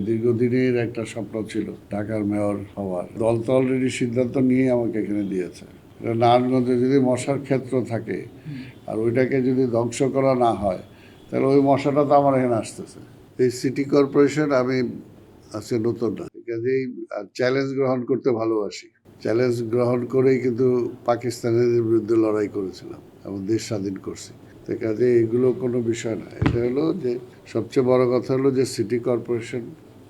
দীর্ঘদিনের একটা স্বপ্ন ছিল ঢাকার মেয়র হওয়ার। দল তো অলরেডি সিদ্ধান্ত নিয়ে আমাকে এখানে দিয়েছে। নারায়ণগঞ্জে যদি মশার ক্ষেত্র থাকে আর ওইটাকে যদি ধ্বংস করা না হয় তাহলে ওই মশাটা তো আমার এখানে আসতেছে। এই সিটি কর্পোরেশন আমি আজকে নতুন না, কাজেই চ্যালেঞ্জ গ্রহণ করতে ভালোবাসি। চ্যালেঞ্জ গ্রহণ করেই কিন্তু পাকিস্তানের বিরুদ্ধে লড়াই করেছিলাম এবং দেশ স্বাধীন করছি। তো কাজে এগুলো কোনো বিষয় না। এটা হলো যে সবচেয়ে বড় কথা হলো যে সিটি কর্পোরেশন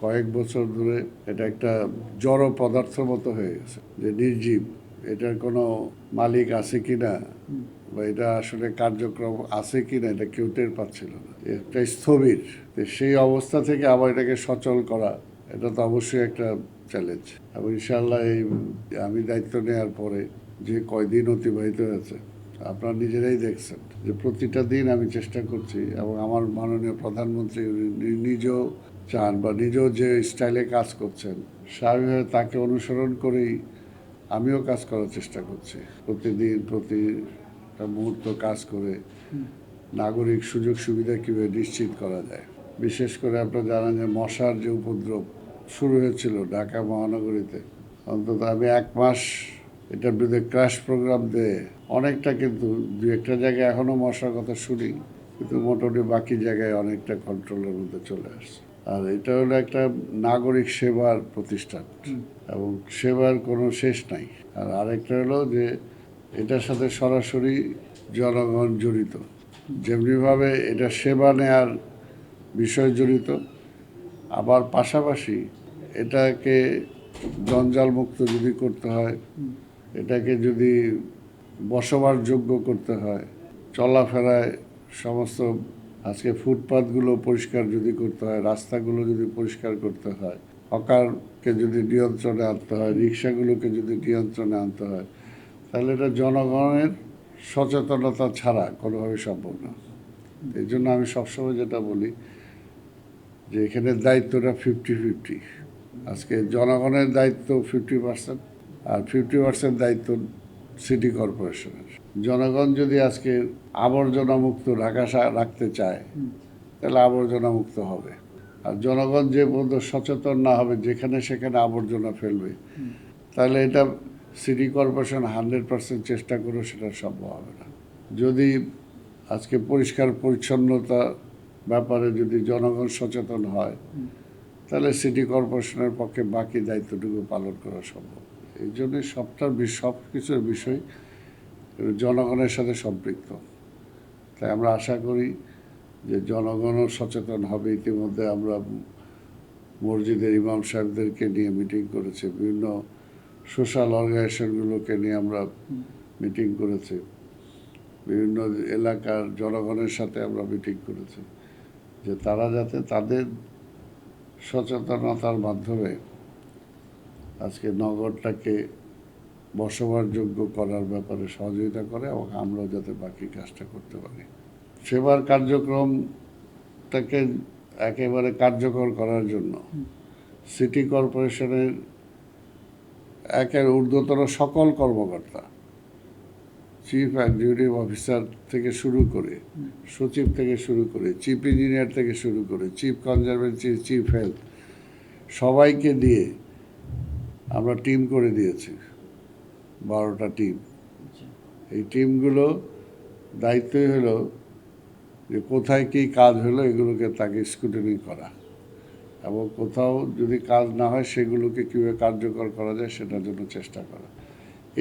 কয়েক বছর ধরে এটা একটা জড় পদার্থের মতো হয়ে গেছে, যে নির্জীব। এটার কোনো মালিক আছে কিনা বা এটা আসলে কার্যক্রম আছে কিনা এটা কেউ টের পাচ্ছিল না, একটা স্থবির। সেই অবস্থা থেকে আবার এটাকে সচল করা, এটা তো অবশ্যই একটা চ্যালেঞ্জ। এবং ইনশাআল্লাহ এই আমি দায়িত্ব নেওয়ার পরে যে কয়দিন অতিবাহিত হয়েছে আপনারা নিজেরাই দেখছেন যে প্রতিটা দিন আমি চেষ্টা করছি, এবং আমার মাননীয় প্রধানমন্ত্রী নিজেও চান বা নিজেও যে স্টাইলে কাজ করছেন স্বাভাবিকভাবে তাকে অনুসরণ করেই আমিও কাজ করার চেষ্টা করছি। প্রতিদিন প্রতি মুহূর্ত কাজ করে নাগরিক সুযোগ সুবিধা কীভাবে নিশ্চিত করা যায়। বিশেষ করে আপনারা জানেন যে মশার যে উপদ্রব শুরু হয়েছিল ঢাকা মহানগরীতে, অন্তত আমি 1 মাস এটার বিরুদ্ধে ক্র্যাশ প্রোগ্রাম দিয়ে অনেকটা, কিন্তু দু একটা জায়গায় এখনও মশার কথা শুনি, কিন্তু মোটামুটি বাকি জায়গায় অনেকটা কন্ট্রোলের মধ্যে চলে আসছে। আর এটা হলো একটা নাগরিক সেবার প্রতিষ্ঠান এবং সেবার কোনো শেষ নাই। আর আরেকটা হলো যে এটার সাথে সরাসরি জনগণ জড়িত, যেমনিভাবে এটা সেবা নেয়ার বিষয় জড়িত, আবার পাশাপাশি এটাকে জঞ্জালমুক্ত যদি করতে হয়, এটাকে যদি বসবাসযোগ্য করতে হয়, চলাফেরায় সমস্ত আজকে ফুটপাথগুলো পরিষ্কার যদি করতে হয়, রাস্তাগুলো যদি পরিষ্কার করতে হয়, হকারকে যদি নিয়ন্ত্রণে আনতে হয়, রিক্সাগুলোকে যদি নিয়ন্ত্রণে আনতে হয়, তাহলে এটা জনগণের সচেতনতা ছাড়া কোনোভাবে সম্ভব না। এই জন্য আমি সবসময় যেটা বলি যে এখানে দায়িত্বটা 50-50। আজকে জনগণের দায়িত্ব 50% আর 50% দায়িত্ব সিটি কর্পোরেশনের। জনগণ যদি আজকে আবর্জনা মুক্ত ঢাকা রাখতে চায় তাহলে আবর্জনা মুক্ত হবে। আর জনগণ যে পর্যন্ত সচেতন না হবে, যেখানে সেখানে আবর্জনা ফেলবে, তাহলে এটা সিটি কর্পোরেশন 100% চেষ্টা করেও সেটা সম্ভব হবে না। যদি আজকে পরিষ্কার পরিচ্ছন্নতা ব্যাপারে যদি জনগণ সচেতন হয়, তাহলে সিটি কর্পোরেশনের পক্ষে বাকি দায়িত্বটুকু পালন করা সম্ভব। এই জন্যে সব কিছুর বিষয় জনগণের সাথে সম্পৃক্ত। তাই আমরা আশা করি যে জনগণও সচেতন হবে। ইতিমধ্যে আমরা মসজিদের ইমাম সাহেবদেরকে নিয়ে মিটিং করেছি, বিভিন্ন সোশ্যাল অর্গানাইজেশনগুলোকে নিয়ে আমরা মিটিং করেছি, বিভিন্ন এলাকার জনগণের সাথে আমরা মিটিং করেছি, যে তারা যাতে তাদের সচেতনতার মাধ্যমে আজকে নগরটাকে বসবাসযোগ্য করার ব্যাপারে সহযোগিতা করে এবং আমরাও যাতে বাকি কাজটা করতে পারি। সেবার কার্যক্রমটাকে একেবারে কার্যকর করার জন্য সিটি কর্পোরেশনের একের ঊর্ধ্বতন সকল কর্মকর্তা, চিফ এক্সিকিউটিভ অফিসার থেকে শুরু করে, সচিব থেকে শুরু করে, চিফ ইঞ্জিনিয়ার থেকে শুরু করে, চিফ কনজারভেন্সি, চিফ হেলথ, সবাইকে দিয়ে আমরা টিম করে দিয়েছি, 12টা টিম। এই টিমগুলো দায়িত্বই হলো যে কোথায় কী কাজ হলো এগুলোকে তাকে স্ক্রুটিনি করা, এবং কোথাও যদি কাজ না হয় সেগুলোকে কীভাবে কার্যকর করা যায় সেটার জন্য চেষ্টা করা।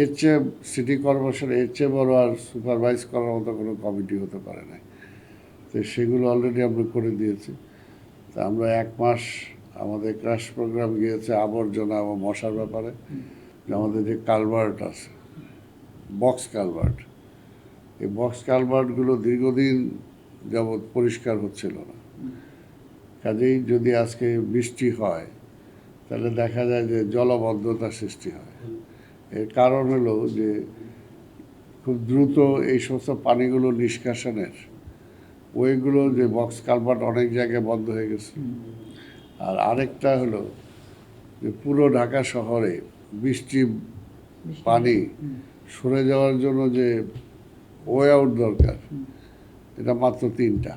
এর চেয়ে সিটি কর্পোরেশন এর চেয়ে বড় আর সুপারভাইজ করার মতো কোনো কমিটি হতে পারে না। তো সেগুলো অলরেডি আমরা করে দিয়েছি। তা আমরা 1 মাস আমাদের ক্র্যাশ প্রোগ্রাম গিয়েছে আবর্জনা এবং মশার ব্যাপারে। আমাদের যে কালভার্ট আছে, বক্স কালভার্ট, এই বক্স কালভার্টগুলো দীর্ঘদিন যাবৎ পরিষ্কার হচ্ছিল না। কাজেই যদি আজকে বৃষ্টি হয় তাহলে দেখা যায় যে জলবদ্ধতা সৃষ্টি হয়। এর কারণ হলো যে খুব দ্রুত এই সমস্ত পানিগুলো নিষ্কাশনের ওইগুলো, যে বক্স কালভার্ট অনেক জায়গায় বন্ধ হয়ে গেছে। আর আরেকটা হলো যে পুরো ঢাকা শহরে বৃষ্টি পানি সরে যাওয়ার জন্য যে ওয়ে আউট দরকার, এটা মাত্র 3টা,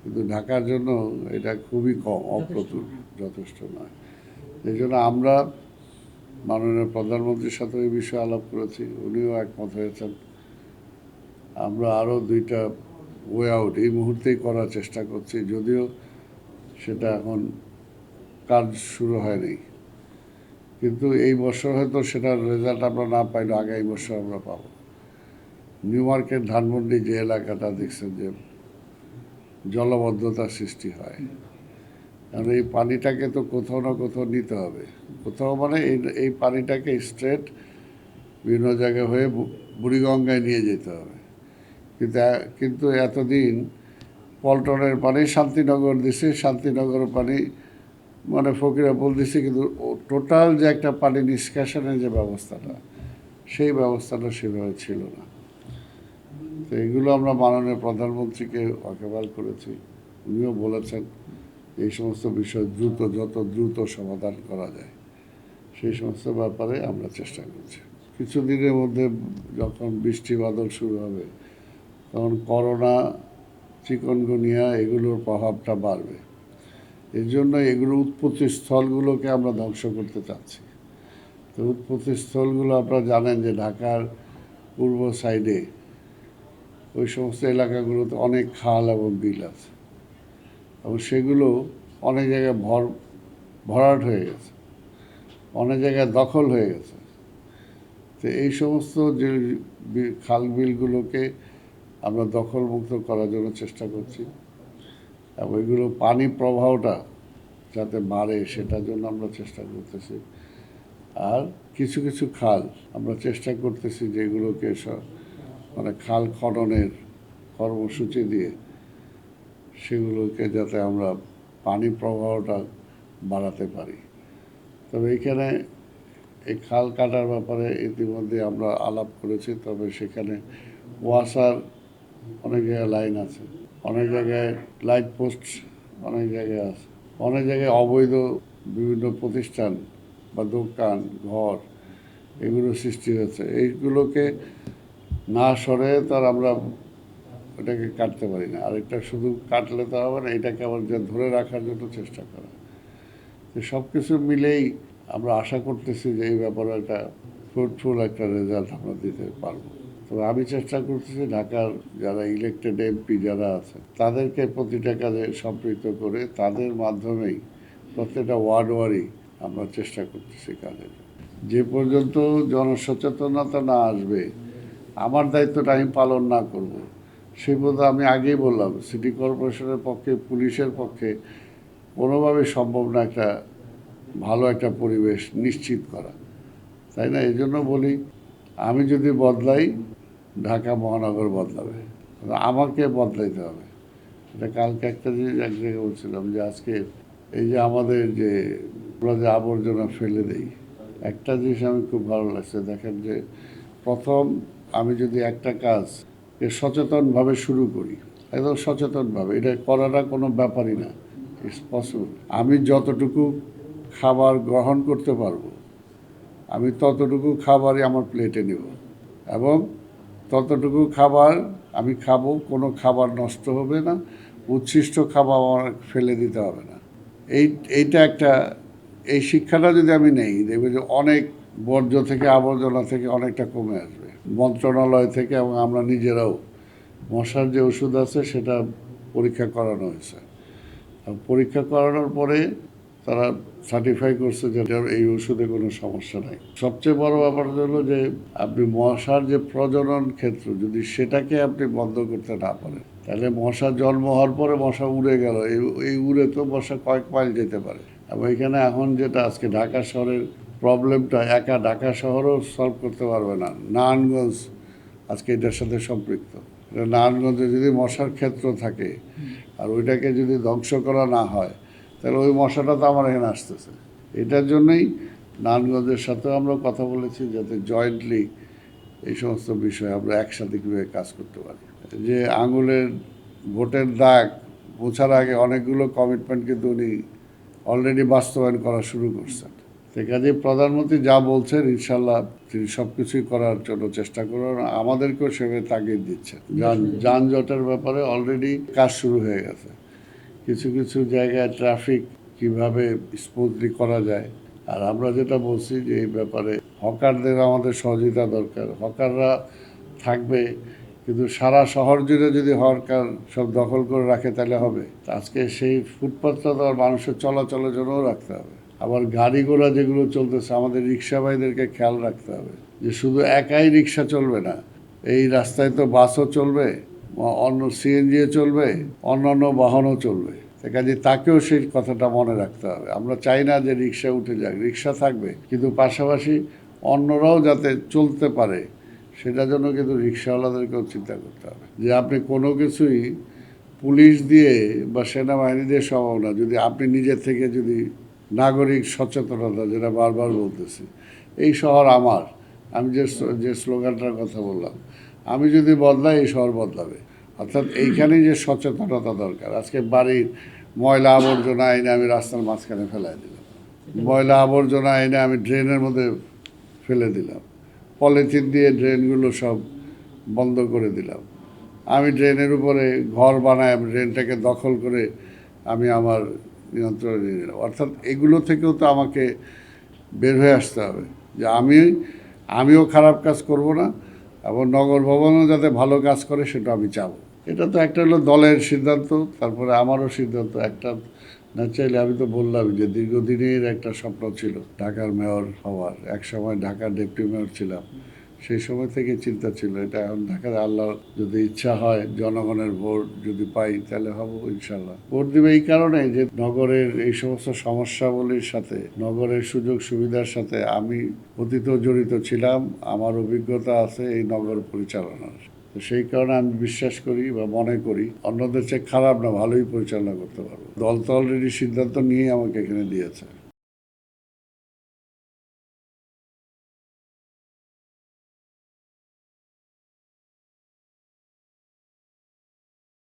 কিন্তু ঢাকার জন্য এটা খুবই কম, অপ্রতুল। যথেষ্ট নয়। এই জন্য আমরা মাননীয় প্রধানমন্ত্রীর সাথে এই বিষয়ে আলাপ করেছি, উনিও একমত হয়েছেন। আমরা আরও 2টা ওয়ে আউট এই মুহূর্তেই করার চেষ্টা করছি, যদিও সেটা এখন কাজ শুরু হয়নি, কিন্তু এই বছর হয়তো সেটার রেজাল্ট আমরা না পাইলে আগামী বছর আমরা পাবো। নিউ মার্কেট ধানমন্ডি যে এলাকাটা দেখছেন যে জলবদ্ধতার সৃষ্টি হয়, কারণ এই পানিটাকে তো কোথাও না কোথাও নিতে হবে, কোথাও মানে এই পানিটাকে স্ট্রেট বিভিন্ন জায়গায় হয়ে বুড়িগঙ্গায় নিয়ে যেতে হবে। কিন্তু এতদিন পল্টনের পানি শান্তিনগর দিছে, শান্তিনগর পানি মানে ফকিরাপুল দিছে, কিন্তু টোটাল যে একটা পানি নিষ্কাশনের যে ব্যবস্থাটা, সেই ব্যবস্থাটা সেভাবে ছিল না। তো এগুলো আমরা মাননীয় প্রধানমন্ত্রীকে ওয়াকিবহাল করেছি, উনিও বলেছেন এই সমস্ত বিষয় যত দ্রুত সমাধান করা যায় সেই সমস্ত ব্যাপারে আমরা চেষ্টা করছি। কিছুদিনের মধ্যে যখন বৃষ্টি বাদল শুরু হবে তখন করোনা, চিকনগুনিয়া এগুলোর প্রভাবটা বাড়বে। এর জন্য এগুলো উৎপত্তি স্থলগুলোকে আমরা ধ্বংস করতে চাচ্ছি। তো উৎপত্তি স্থলগুলো আপনারা জানেন যে ঢাকার পূর্ব সাইডে ওই সমস্ত এলাকাগুলোতে অনেক খাল এবং বিল আছে, এবং সেগুলো অনেক জায়গায় ভরাট হয়ে গেছে, অনেক জায়গায় দখল হয়ে গেছে। তো এই সমস্ত যে খাল বিলগুলোকে আমরা দখলমুক্ত করার জন্য চেষ্টা করছি, এবং এগুলো পানি প্রবাহটা যাতে বাড়ে সেটার জন্য আমরা চেষ্টা করতেছি। আর কিছু কিছু খাল আমরা চেষ্টা করতেছি যেগুলোকে মানে খাল খননের কর্মসূচি দিয়ে সেগুলোকে যাতে আমরা পানি প্রবাহটা বাড়াতে পারি। তবে এখানে এই খাল কাটার ব্যাপারে ইতিমধ্যে আমরা আলাপ করেছি, তবে সেখানে ওয়াসার অনেক জায়গায় লাইন আছে, অনেক জায়গায় লাইট পোস্ট অনেক জায়গায় আছে, অনেক জায়গায় অবৈধ বিভিন্ন প্রতিষ্ঠান বা দোকান ঘর এগুলো সৃষ্টি হয়েছে। এইগুলোকে না সরে তার আমরা এটাকে কাটতে পারি না। আর এটা শুধু কাটলে তো হবে না, এটাকে আবার ধরে রাখার জন্য চেষ্টা করা। তো সব কিছু মিলেই আমরা আশা করতেছি যে এই ব্যাপারে একটা ফ্রুটফুল একটা রেজাল্ট আমরা দিতে পারবো। তবে আমি চেষ্টা করতেছি ঢাকার যারা ইলেকটেড এমপি যারা আছে তাদেরকে প্রতিটা কাজে সম্পৃক্ত করে তাদের মাধ্যমেই প্রত্যেকটা ওয়ার্ডই আমরা চেষ্টা করতেছি কাজের। যে পর্যন্ত জনসচেতনতা না আসবে, আমার দায়িত্বটা আমি পালন না করব, সেই পর্যন্ত আমি আগেই বললাম সিটি কর্পোরেশনের পক্ষে, পুলিশের পক্ষে কোনোভাবে সম্ভব না একটা ভালো একটা পরিবেশ নিশ্চিত করা, তাই না? এই জন্য বলি আমি যদি বদলাই ঢাকা মহানগর বদলাবে, আমাকে বদলাইতে হবে। এটা কালকে একটা জিনিস এক জায়গায় বলছিলাম যে আজকে এই যে আমাদের যে আমরা যে আবর্জনা ফেলে দেই, একটা জিনিস আমি খুব ভালো লাগছে, দেখেন যে প্রথম আমি যদি একটা কাজ সচেতনভাবে শুরু করি, একদম সচেতনভাবে, এটা করাটা কোনো ব্যাপারই না, ইটস পসিবল। আমি যতটুকু খাবার গ্রহণ করতে পারবো আমি ততটুকু খাবারই আমার প্লেটে নেব, এবং ততটুকু খাবার আমি খাবো, কোনো খাবার নষ্ট হবে না, উচ্ছিষ্ট খাবার আমার ফেলে দিতে হবে না। এইটা একটা, এই শিক্ষাটা যদি আমি নেই, দেখবে যে অনেক বর্জ্য থেকে আবর্জনা থেকে অনেকটা কমে আসবে। মন্ত্রণালয় থেকে এবং আমরা নিজেরাও মশার যে ওষুধ আছে সেটা পরীক্ষা করানো হয়েছে, পরীক্ষা করানোর পরে তারা সার্টিফাই করছে যে এই ওষুধে কোনো সমস্যা নাই। সবচেয়ে বড় ব্যাপার হলো যে আপনি মশার যে প্রজনন ক্ষেত্র যদি সেটাকে আপনি বন্ধ করতে না পারেন, তাহলে মশা জন্ম হওয়ার পরে মশা উড়ে গেল, এই উড়ে তো মশা কয়েক মাইল যেতে পারে। এবং এখানে এখন যেটা আজকে ঢাকা শহরের প্রবলেমটা একা ঢাকা শহরও সলভ করতে পারবে না, নারায়ণগঞ্জ আজকে এটার সাথে সম্পৃক্ত। নারায়ণগঞ্জে যদি মশার ক্ষেত্র থাকে আর ওইটাকে যদি ধ্বংস করা না হয় তাহলে ওই মশাটা তো আমার এখানে আসতেছে। এটার জন্যই নারায়ণগঞ্জের সাথেও আমরা কথা বলেছি যাতে জয়েন্টলি এই সমস্ত বিষয়ে আমরা একসাথে কীভাবে কাজ করতে পারি। যে আঙুলের ভোটের দাগ মোছার আগে অনেকগুলো কমিটমেন্ট কিন্তু উনি অলরেডি বাস্তবায়ন করা শুরু করছেন। সে কাজে প্রধানমন্ত্রী যা বলছেন ইনশাল্লাহ তিনি সব কিছুই করার জন্য চেষ্টা করবেন, আমাদেরকেও সেভাবে তাগিদ দিচ্ছেন। যানজটের ব্যাপারে অলরেডি কাজ শুরু হয়ে গেছে, কিছু কিছু জায়গায় ট্রাফিক কিভাবে স্মুথলি করা যায়। আর আমরা যেটা বলছি যে এই ব্যাপারে হকারদের আমাদের সহযোগিতা দরকার। হকাররা থাকবে, কিন্তু সারা শহর জুড়ে যদি হকার সব দখল করে রাখে তাহলে হবে? আজকে সেই ফুটপাথটা তো আর মানুষের চলাচলের জন্যও রাখতে হবে। আবার গাড়ি ঘোড়া যেগুলো চলতেছে, আমাদের রিক্সা ভাইদেরকে খেয়াল রাখতে হবে যে শুধু একাই রিক্সা চলবে না, এই রাস্তায় তো বাসও চলবে, অন্য সিএনজিও চলবে, অন্যান্য বাহনও চলবে। কাজে তাকেও সেই কথাটা মনে রাখতে হবে। আমরা চাই না যে রিক্সা উঠে যাক, রিক্সা থাকবে, কিন্তু পাশাপাশি অন্যরাও যাতে চলতে পারে সেটার জন্য কিন্তু রিক্সাওয়ালাদেরকেও চিন্তা করতে হবে। যে আপনি কোনো কিছুই পুলিশ দিয়ে বা সেনাবাহিনী দিয়ে সম্ভব না, যদি আপনি নিজের থেকে যদি নাগরিক সচেতনতা, যেটা বারবার বলতেছি, এই শহর আমার, আমি যে স্লোগানটার কথা বললাম, আমি যদি বদলাই এই শহর বদলাবে। অর্থাৎ এইখানেই যে সচেতনতা দরকার। আজকে বাড়ির ময়লা আবর্জনা এনে আমি রাস্তার মাঝখানে ফেলাই দিলাম, ময়লা আবর্জনা এনে আমি ড্রেনের মধ্যে ফেলে দিলাম, পলিথিন দিয়ে ড্রেনগুলো সব বন্ধ করে দিলাম, আমি ড্রেনের উপরে ঘর বানায় ড্রেনটাকে দখল করে আমি আমার নিয়ন্ত্রণে নিয়ে নিলাম। অর্থাৎ এগুলো থেকেও তো আমাকে বের হয়ে আসতে হবে যে আমিও খারাপ কাজ করব না, এবং নগর ভবনও যাতে ভালো কাজ করে সেটা আমি চাবো। এটা তো একটা হলো দলের সিদ্ধান্ত, তারপরে আমারও সিদ্ধান্ত। একটা না চাইলে, আমি তো বললাম যে দীর্ঘদিনের একটা স্বপ্ন ছিল ঢাকার মেয়র হওয়ার। এক সময় ঢাকার ডেপুটি মেয়র ছিলাম, সেই সময় থেকে চিন্তা ছিল এটা। এখন ঢাকার আল্লাহ যদি ইচ্ছা হয়, জনগণের ভোট যদি পাই তাহলে হব ইনশাল্লাহ। ভোট দিবে এই কারণে যে নগরের এই সমস্ত সমস্যাবলীর সাথে, নগরের সুযোগ সুবিধার সাথে আমি অতীতেও জড়িত ছিলাম, আমার অভিজ্ঞতা আছে এই নগর পরিচালনার। তো সেই কারণে আমি বিশ্বাস করি বা মনে করি অন্যদের চেয়ে খারাপ না, ভালোই পরিচালনা করতে পারবো। দল তো অলরেডি সিদ্ধান্ত নিয়ে আমাকে এখানে দিয়েছে।